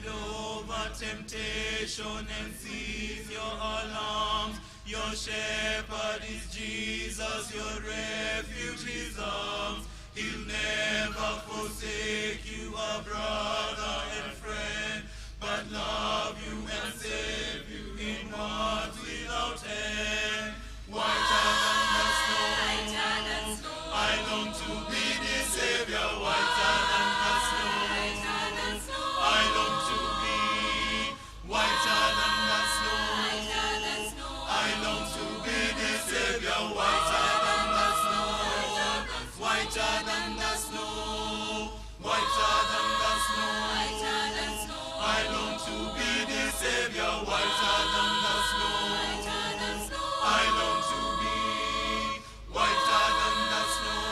over temptation and cease your alarms. Your shepherd is Jesus, your refuge is arms. He'll never forsake you, a brother and friend, but love you and save you in what's without end. Whiter than the snow, I long to be the Savior. Whiter than the snow, I long to be. Whiter than the snow, I long to be the Savior. Whiter than the snow, whiter than the snow, whiter than the snow, I long to be the Savior. Whiter than the snow, I long to be. Whiter than the snow,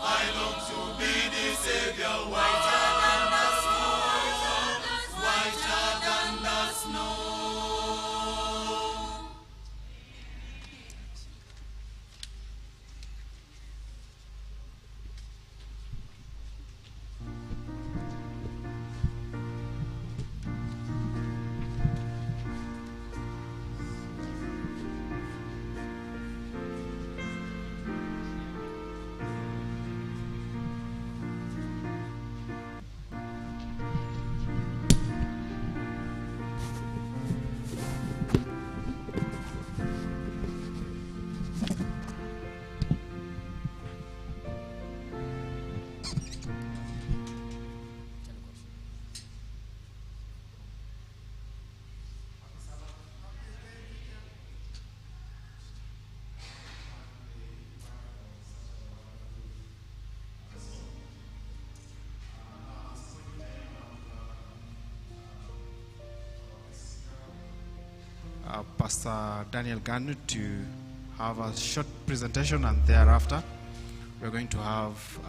I long to be the Savior. Whiter than the snow, whiter than the snow. Pastor Daniel Ghanu to have a short presentation, and thereafter we're going to have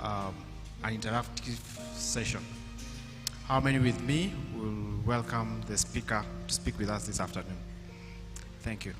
an interactive session. How many with me will welcome the speaker to speak with us this afternoon? Thank you.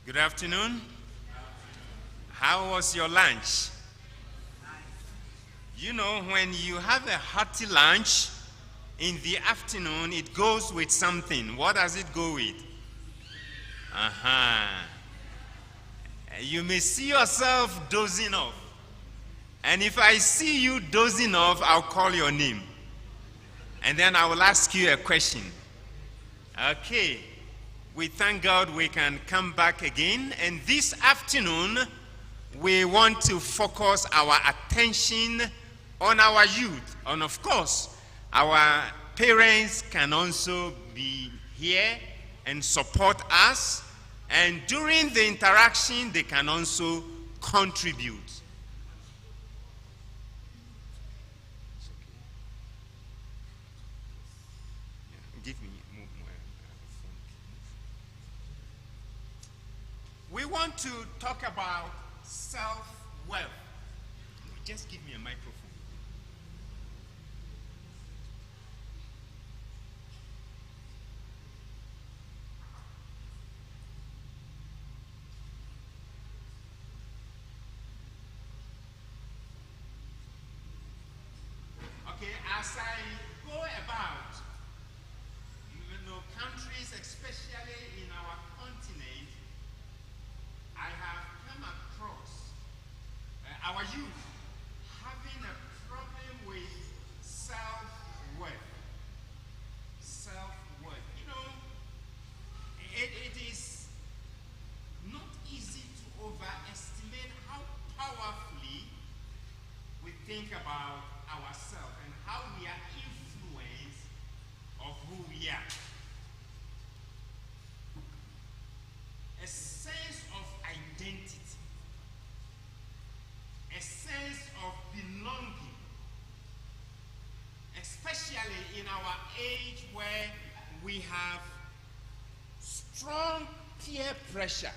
Good afternoon. How was your lunch? You know, when you have a hearty lunch in the afternoon, it goes with something. What does it go with? You may see yourself dozing off. And if I see you dozing off, I'll call your name. And then I will ask you a question. Okay. We thank God we can come back again, and this afternoon we want to focus our attention on our youth. And of course, our parents can also be here and support us, and during the interaction they can also contribute. We want to talk about self-worth. Just give me a microphone. Okay, as I go about, countries, especially in our continent, I have come across our youth having a problem with self-worth. Self-worth. It is not easy to overestimate how powerfully we think about ourselves and how we are influenced of who we are. A sense of identity, a sense of belonging, especially especially in our age where we have strong peer pressure,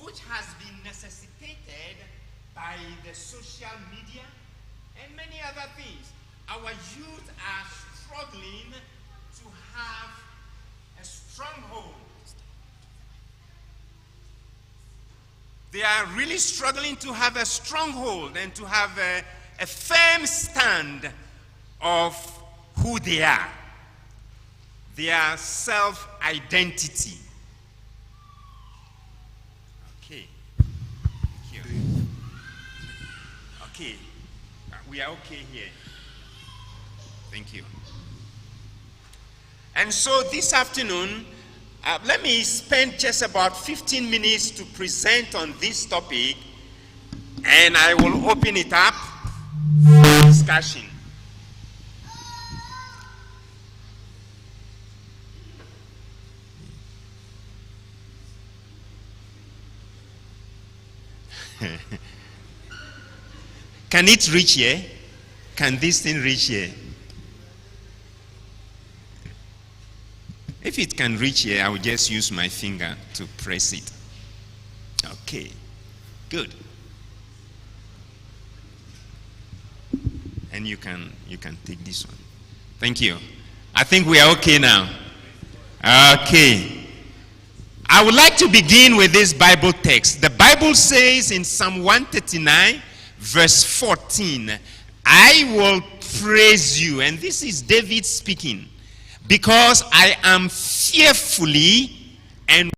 which has been necessitated by the social media and many other things. Our youth are struggling to have a stronghold. They are really struggling to have a stronghold and to have a firm stand of who they are, their self-identity. Okay. Thank you. Okay. We are okay here. Thank you. And so this afternoon, let me spend just about 15 minutes to present on this topic, and I will open it up for discussion. Can it reach here? Can this thing reach here? If it can reach here, I will just use my finger to press it. Okay, good. And you can take this one. Thank you. I think we are okay now. Okay. I would like to begin with this Bible text. The Bible says in Psalm 139, verse 14, I will praise you. And this is David speaking. Because I am fearfully and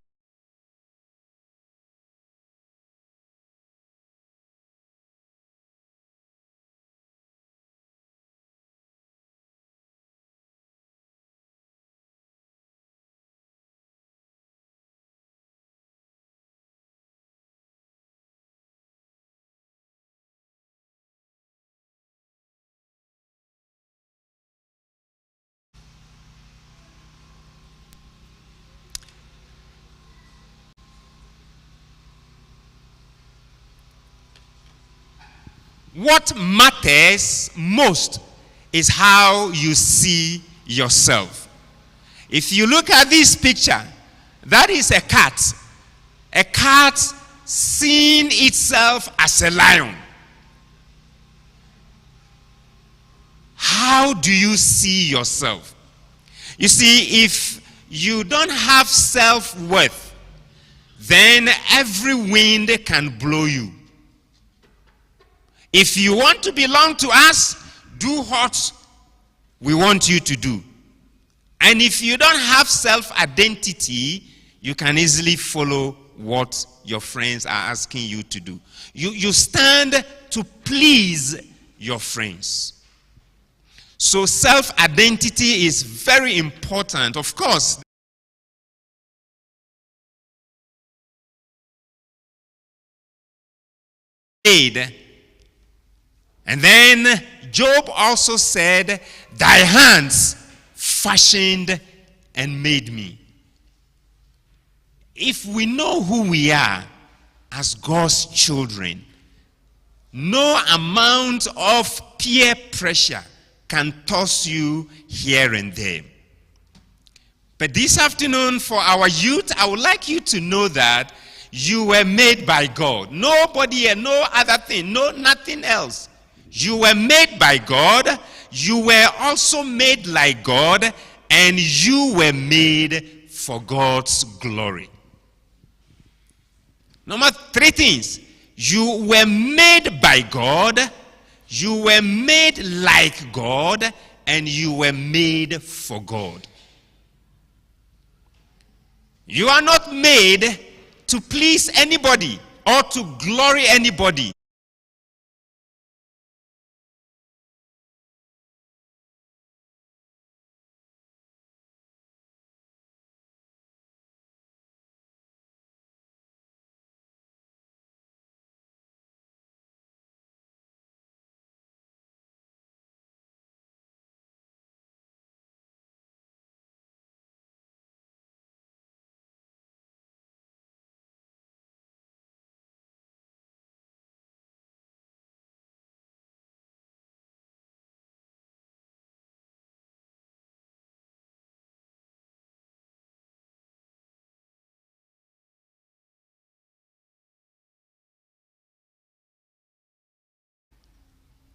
what matters most is how you see yourself. If you look at this picture, that is a cat. A cat seeing itself as a lion. How do you see yourself? You see, if you don't have self-worth, then every wind can blow you. If you want to belong to us, do what we want you to do. And if you don't have self-identity, you can easily follow what your friends are asking you to do. You stand to please your friends. So self-identity is very important. Of course, and then Job also said, thy hands fashioned and made me. If we know who we are as God's children, no amount of peer pressure can toss you here and there. But this afternoon for our youth, I would like you to know that you were made by God. Nobody and no other thing, no nothing else. You were made by God. You were also made like God, and you were made for God's glory. Number 3 things. You were made by God. You were made like God, and you were made for God. You are not made to please anybody or to glory anybody.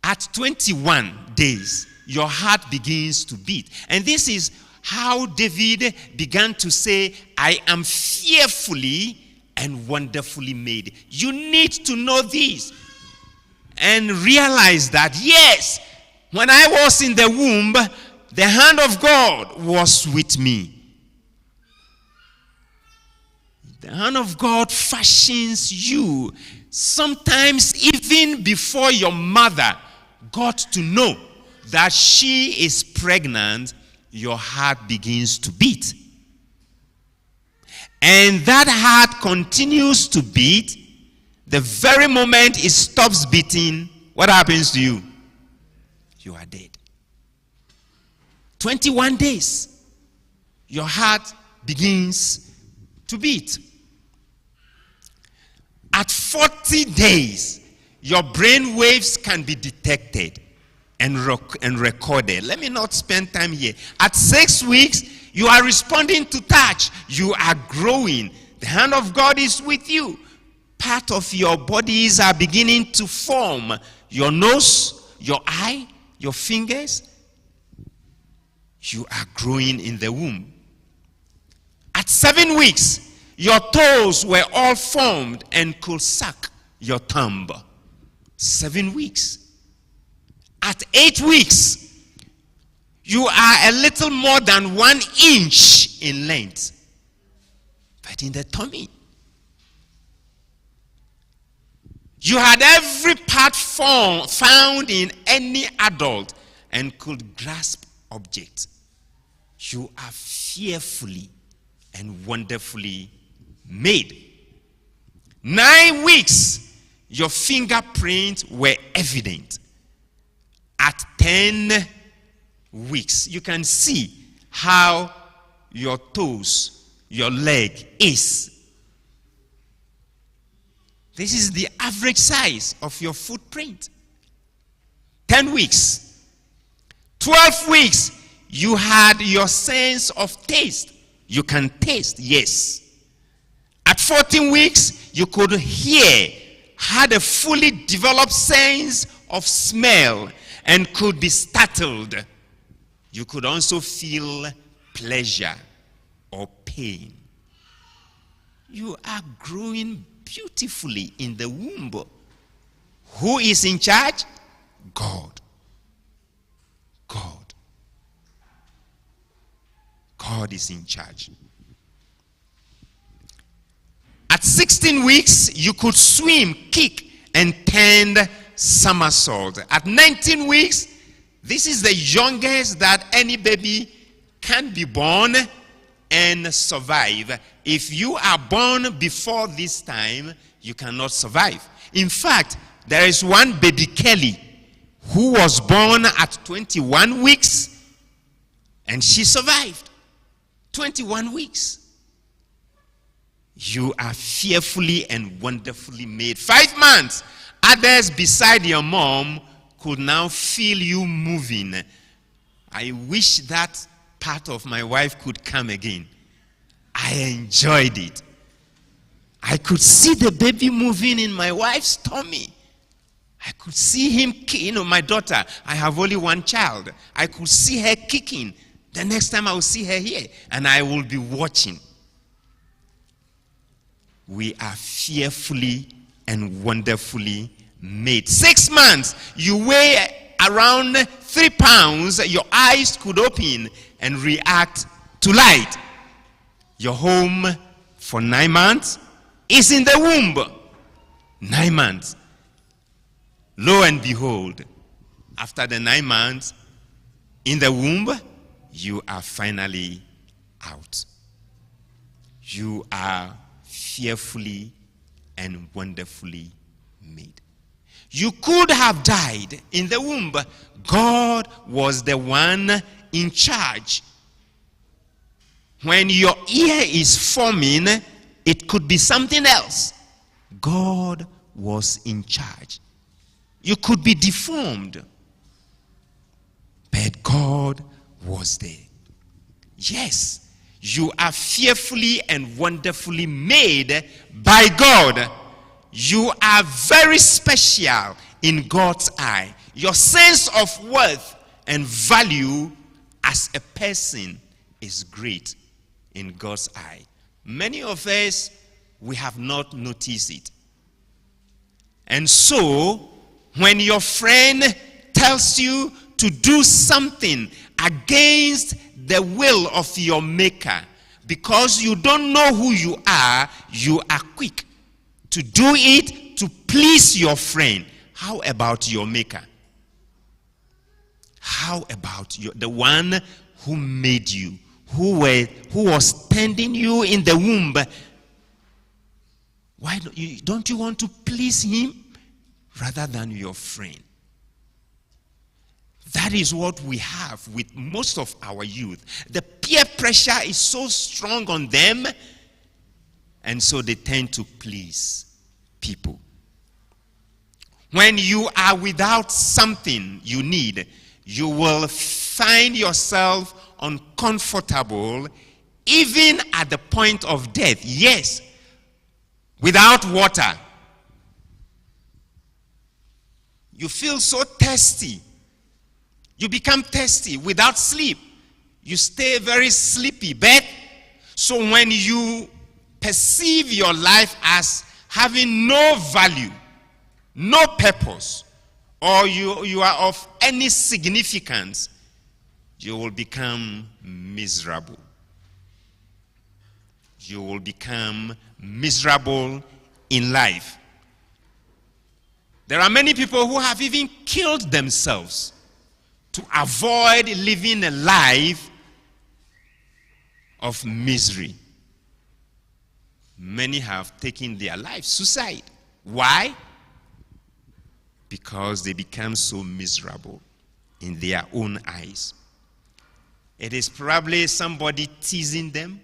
At 21 days, your heart begins to beat. And this is how David began to say, I am fearfully and wonderfully made. You need to know this and realize that, yes, when I was in the womb, the hand of God was with me. The hand of God fashions you. Sometimes even before your mother got to know that she is pregnant, your heart begins to beat. And that heart continues to beat. The very moment it stops beating, what happens to you? You are dead. 21 days, your heart begins to beat. At 40 days, your brain waves can be detected and recorded. Let me not spend time here. At 6 weeks, you are responding to touch. You are growing. The hand of God is with you. Part of your bodies are beginning to form. Your nose, your eye, your fingers. You are growing in the womb. At 7 weeks, your toes were all formed and could suck your thumb. 7 weeks. At 8 weeks, you are a little more than 1 inch in length. But in the tummy, you had every part found in any adult and could grasp objects. You are fearfully and wonderfully made. 9 weeks, your fingerprints were evident. At 10 weeks, you can see how your toes, your leg is. This is the average size of your footprint. 10 weeks. 12 weeks, you had your sense of taste. You can taste, yes. At 14 weeks, you could hear, had a fully developed sense of smell, and could be startled. You could also feel pleasure or pain. You are growing beautifully in the womb. Who is in charge? God. God. God is in charge. At 16 weeks, you could swim, kick, and turn somersault. At 19 weeks, this is the youngest that any baby can be born and survive. If you are born before this time, you cannot survive. In fact, there is one baby Kelly who was born at 21 weeks and she survived. 21 weeks. You are fearfully and wonderfully made. 5 months. Others beside your mom could now feel you moving. I wish that part of my wife could come again. I enjoyed it. I could see the baby moving in my wife's tummy. I could see him, my daughter, I have only one child. I could see her kicking. The next time I will see her here, and I will be watching. We are fearfully and wonderfully made. 6 months, you weigh around 3 pounds. Your eyes could open and react to light. Your home for 9 months is in the womb. 9 months. Lo and behold, after the 9 months in the womb, you are finally out. You are fearfully and wonderfully made. You could have died in the womb. God was the one in charge. When your ear is forming, it could be something else. God was in charge. You could be deformed, but God was there. Yes, you are fearfully and wonderfully made by God. you are very special in God's eye. Your sense of worth and value as a person is great in God's eye. Many of us, we have not noticed it. And so, when your friend tells you to do something against the will of your maker, because you don't know who you are quick to do it to please your friend. How about your maker? How about the one who made you, who was tending you in the womb? Why don't you want to please him rather than your friend? That is what we have with most of our youth. The peer pressure is so strong on them, and so they tend to please people. When you are without something you need, you will find yourself uncomfortable even at the point of death. Yes, without water. You feel so thirsty. You become thirsty. Without sleep, you stay very sleepy. But so when you perceive your life as having no value, no purpose, or you are of any significance, you will become miserable. You will become miserable in life. There are many people who have even killed themselves to avoid living a life of misery. Many have taken their life, suicide. Why? Because they become so miserable in their own eyes. It is probably somebody teasing them.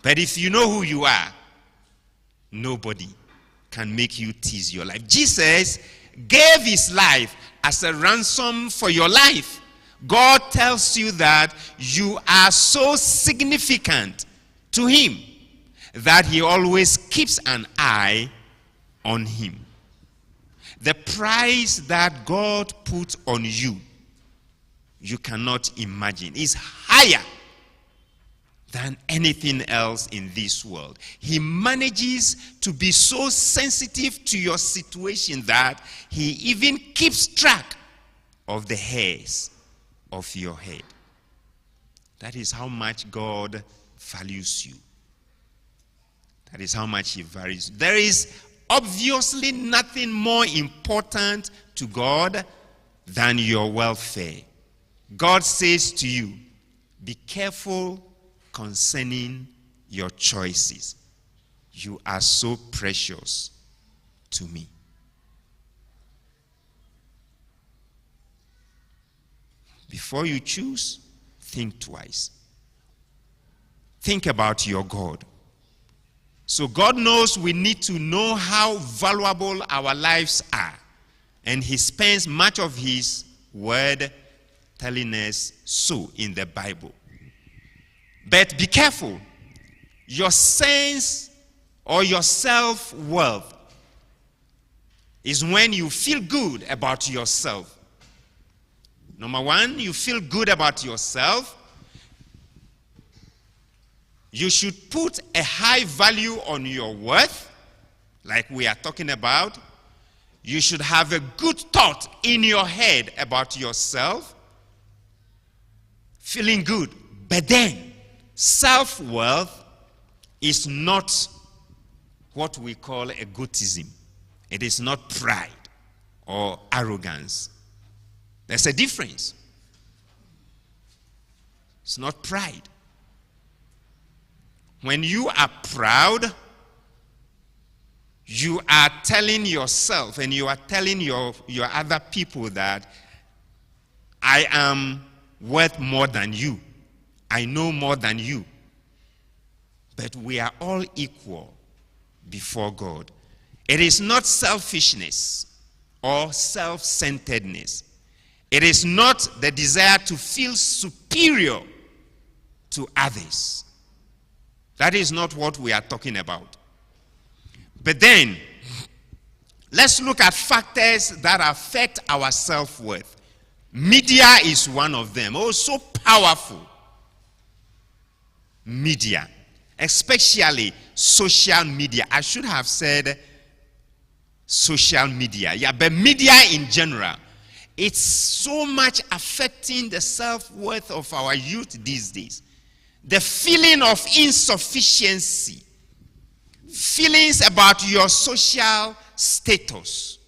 But if you know who you are, nobody can make you tease your life. Jesus gave his life as a ransom for your life. God tells you that you are so significant to him that he always keeps an eye on him. The price that God put on you, you cannot imagine, is higher than anything else in this world. He manages to be so sensitive to your situation that he even keeps track of the hairs of your head. That is how much God values you. That is how much he values. There is obviously nothing more important to God than your welfare. God says to you, be careful concerning your choices. You are so precious to me. Before you choose, think twice. Think about your God. So God knows we need to know how valuable our lives are. And he spends much of his word telling us so in the Bible. But be careful. Your sense or your self-worth is when you feel good about yourself. Number one, you feel good about yourself. You should put a high value on your worth, like we are talking about. You should have a good thought in your head about yourself. Feeling good. But then, self-worth is not what we call egotism. It is not pride or arrogance. There's a difference. It's not pride. When you are proud, you are telling yourself and you are telling your other people that I am worth more than you. I know more than you. But we are all equal before God. It is not selfishness or self-centeredness. It is not the desire to feel superior to others. That is not what we are talking about. But then, let's look at factors that affect our self-worth. Media is one of them. Oh, so powerful. Media, especially social media. I should have said social media. Yeah, but media in general. It's so much affecting the self-worth of our youth these days. The feeling of insufficiency. Feelings about your social status.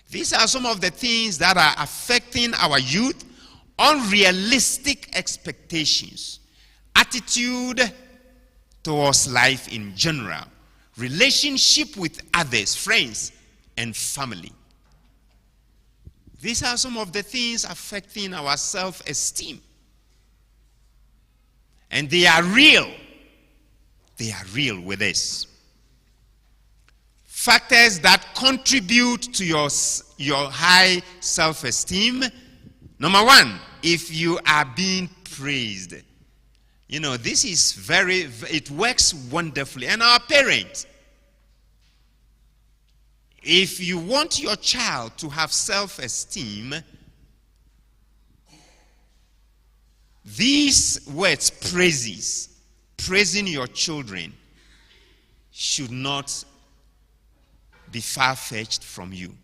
These are some of the things that are affecting our youth. Unrealistic expectations. Attitude towards life in general. Relationship with others, friends, and family. These are some of the things affecting our self-esteem. And they are real. They are real with us. Factors that contribute to your high self-esteem. Number one, if you are being praised. You know, this is it works wonderfully. And our parents, if you want your child to have self-esteem, these words, praising your children, should not be far-fetched from you.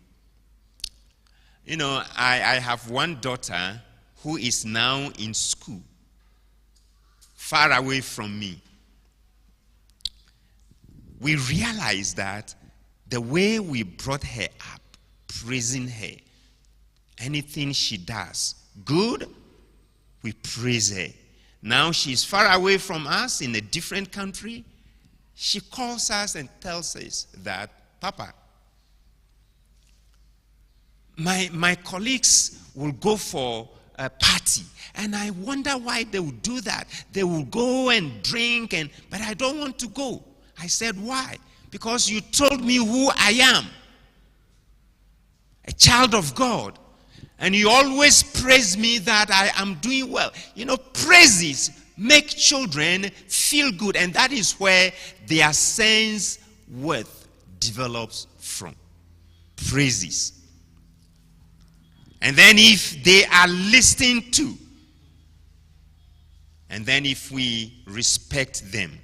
You know, I have one daughter who is now in school, far away from me. We realized that the way we brought her up, praising her, anything she does good, we praise her. Now she's far away from us in a different country. She calls us and tells us that, Papa, my colleagues will go for a party, and I wonder why they will do that. They will go and drink, but I don't want to go. I said, why? Because you told me who I am, a child of God. And you always praise me that I am doing well. You know, praises make children feel good, and that is where their sense worth develops from. Praises. And then if they are listened to, and then if we respect them,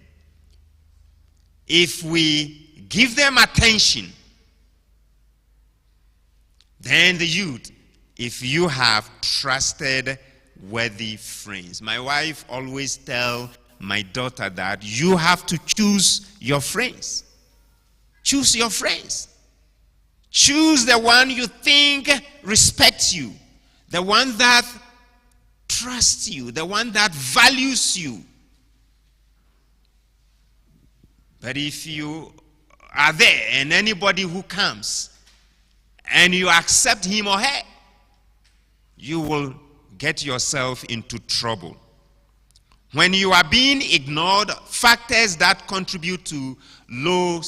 if we give them attention, then the youth, if you have trusted, worthy friends. My wife always tells my daughter that you have to choose your friends. Choose your friends. Choose the one you think respects you, the one that trusts you, the one that values you. But if you are there and anybody who comes and you accept him or her, you will get yourself into trouble. When you are being ignored, factors that contribute to low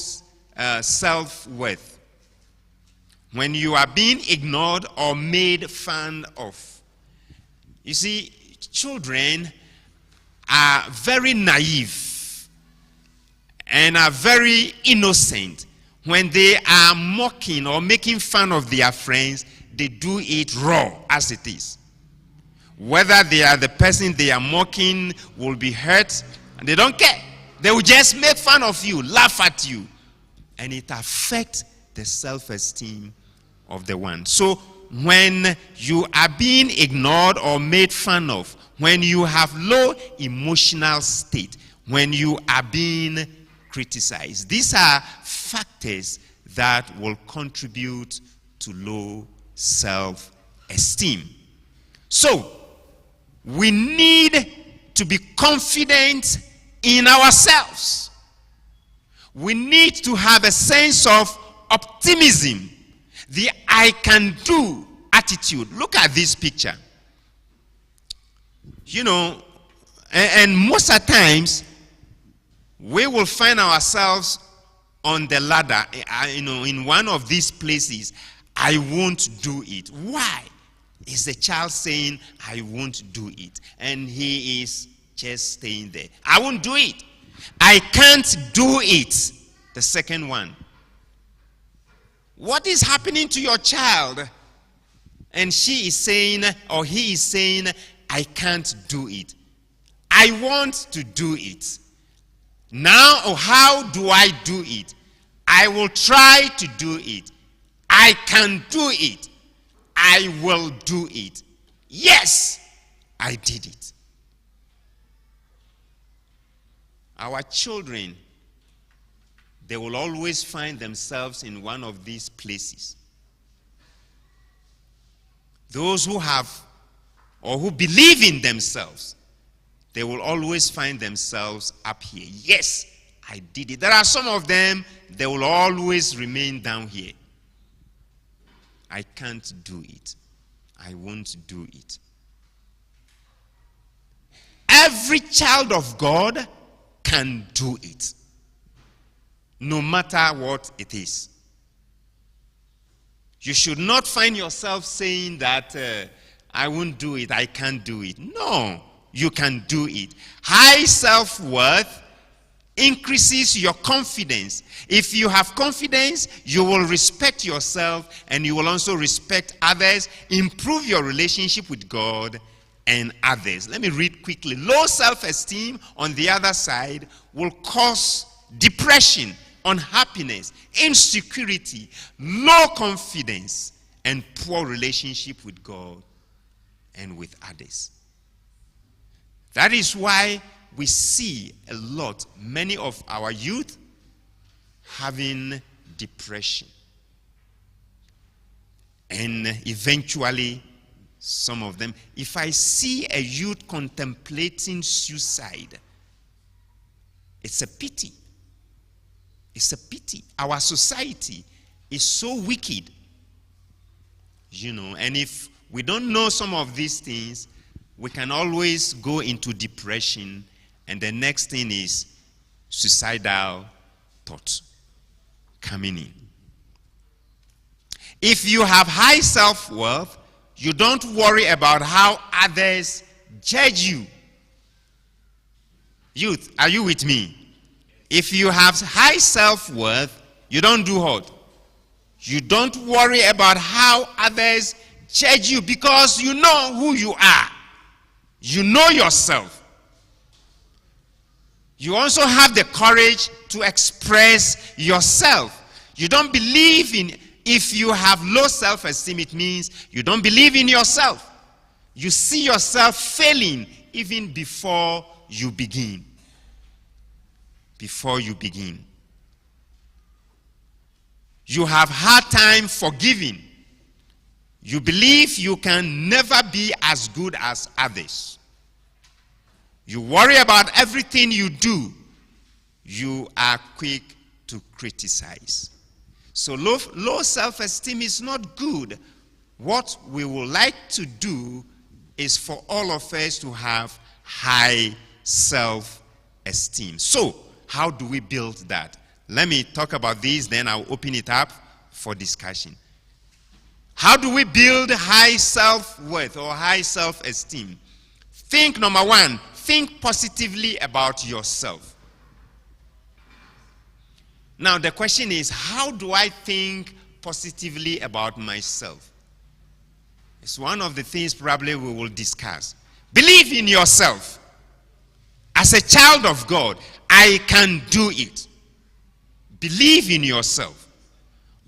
self-worth. When you are being ignored or made fun of. You see, children are very naive and are very innocent. When they are mocking or making fun of their friends, they do it raw as it is. Whether they are the person they are mocking will be hurt, and they don't care. They will just make fun of you, laugh at you, and it affects the self-esteem of the one. So when you are being ignored or made fun of, when you have low emotional state, when you are being criticized, these are factors that will contribute to low self-esteem. So we need to be confident in ourselves. We need to have a sense of optimism, the I can do attitude. Look at this picture. You know, and most of the times, we will find ourselves on the ladder, you know, in one of these places. I won't do it. Why? Is the child saying, I won't do it? And he is just staying there. I won't do it. I can't do it. The second one. What is happening to your child? And she is saying, or he is saying, I can't do it. I want to do it. Now, how do I do it? I will try to do it. I can do it. I will do it. Yes, I did it. Our children, they will always find themselves in one of these places. Those who have or who believe in themselves, they will always find themselves up here. Yes, I did it. There are some of them, they will always remain down here. I can't do it. I won't do it. Every child of God can do it, no matter what it is. You should not find yourself saying that I won't do it, I can't do it. No, you can do it. High self-worth increases your confidence. If you have confidence, you will respect yourself and you will also respect others, improve your relationship with God and others. Let me read quickly. Low self-esteem, on the other side, will cause depression, unhappiness, insecurity, low confidence, and poor relationship with God and with others. That is why we see a lot, many of our youth having depression. And eventually, some of them, if I see a youth contemplating suicide, it's a pity. It's a pity. Our society is so wicked. And if we don't know some of these things, we can always go into depression, and the next thing is suicidal thoughts coming in. If you have high self-worth, you don't worry about how others judge you. Youth, are you with me? If you have high self-worth, you don't do what? You don't worry about how others judge you, because you know who you are. You know yourself. You also have the courage to express yourself. You don't believe in, if you have low self-esteem, it means you don't believe in yourself. You see yourself failing even before you begin. Before you begin. You have hard time forgiving. You believe you can never be as good as others. You worry about everything you do. You are quick to criticize. So low self-esteem is not good. What we would like to do is for all of us to have high self-esteem. So, how do we build that? Let me talk about this, then I'll open it up for discussion. How do we build high self-worth or high self-esteem? Think, number one, think positively about yourself. Now, the question is, how do I think positively about myself? It's one of the things probably we will discuss. Believe in yourself. As a child of God, I can do it. Believe in yourself.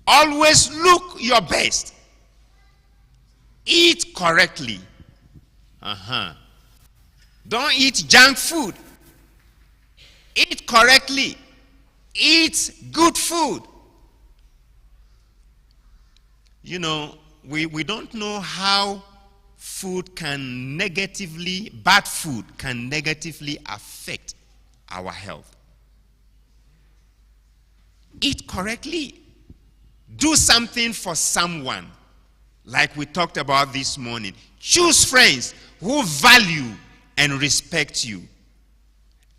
Always look your best. Eat correctly. Don't eat junk food. Eat correctly. Eat good food. We don't know how bad food can negatively affect our health. Eat correctly. Do something for someone, like we talked about this morning. Choose friends who value and respect you.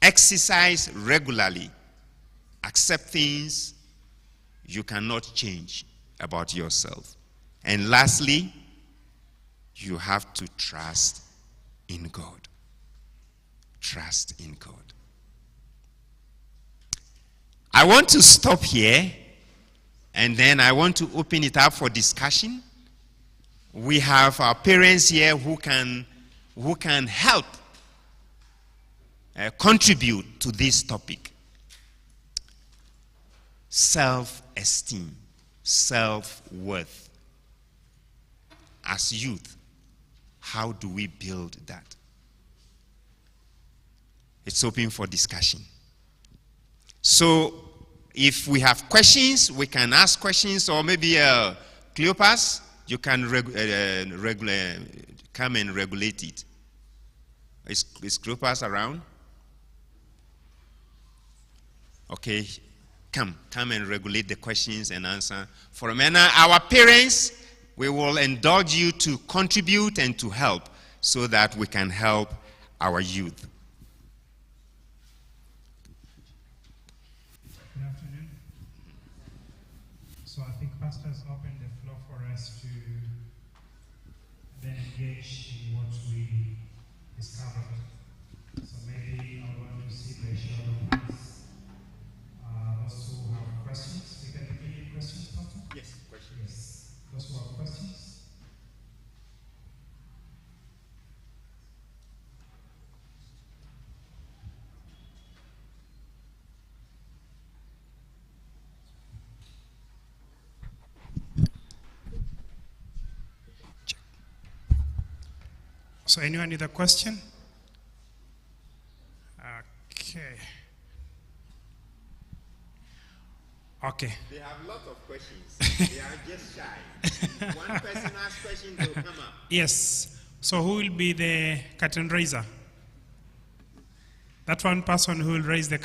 Exercise regularly. Accept things you cannot change about yourself. And lastly, you have to trust in God. Trust in God. I want to stop here And then I want to open it up for discussion. We have our parents here who can help contribute to this topic. Self-esteem, self-worth. As youth, how do we build that? It's open for discussion. So, if we have questions, we can ask questions, or maybe Cleopas, you can come and regulate it. Is Cleopas around? Okay, come and regulate the questions and answer. For our parents, we will indulge you to contribute and to help so that we can help our youth. Good afternoon. So I think Pastor has opened the floor for us to then engage in what we discovered. So maybe I want to see the show of hands. Those who have questions, we can begin questions, Pastor? Yes, questions. Yes. Those who have questions? So anyone with a question? Okay. Okay. They have lots of questions. They are just shy. If one person asks questions, they'll come up. Yes. So who will be the curtain raiser? That one person who will raise the